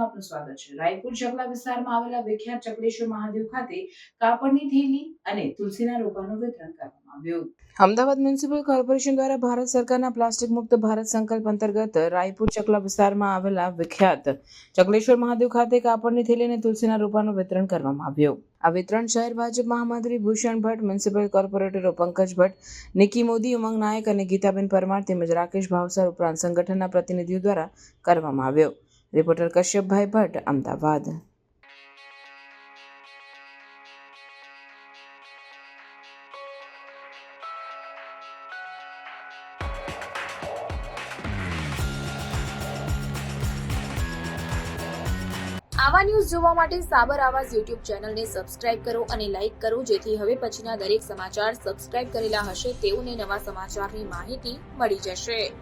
આપનું સ્વાગત છે। રાયપુર ચકલા વિસ્તારમાં આવેલા વિખ્યાત ચકલેશ્વર મહાદેવ ખાતે કાપડની થેલી અને તુલસીના રોપાનું વિતરણ કરવામાં આવ્યું। અમદાવાદ મ્યુનિસિપલ કોર્પોરેશન દ્વારા ભારત સરકારના પ્લાસ્ટિક મુક્ત ભારત સંકલ્પ અંતર્ગત રાયપુર ચકલા વિસ્તારમાં આવેલા વિખ્યાત ચકલેશ્વર મહાદેવ ખાતે કાપડની થેલી અને તુલસીના રોપાનું વિતરણ કરવામાં આવ્યું। આ વિતરણ શહેર ભાજપ મહામંત્રી ભૂષણ ભટ્ટ, મ્યુનિસિપલ કોર્પોરેટરો પંકજ ભટ્ટ, નિકી મોદી, ઉમંગ નાયક અને ગીતાબેન પરમાર તેમજ રાકેશ ભાવસાર ઉપરાંત સંગઠનના પ્રતિનિધિઓ દ્વારા કરવામાં આવ્યો। રિપોર્ટર કશ્યપભાઈ ભટ્ટ, અમદાવાદ। આવા ન્યૂઝ જોવા માટે સાબર આવાઝ યુટ્યુબ ચેનલને સબસ્ક્રાઇબ કરો અને લાઇક કરો, જેથી હવે પછીના દરેક સમાચાર સબસ્ક્રાઇબ કરેલા હશે તેઓને નવા સમાચારની માહિતી મળી જશે।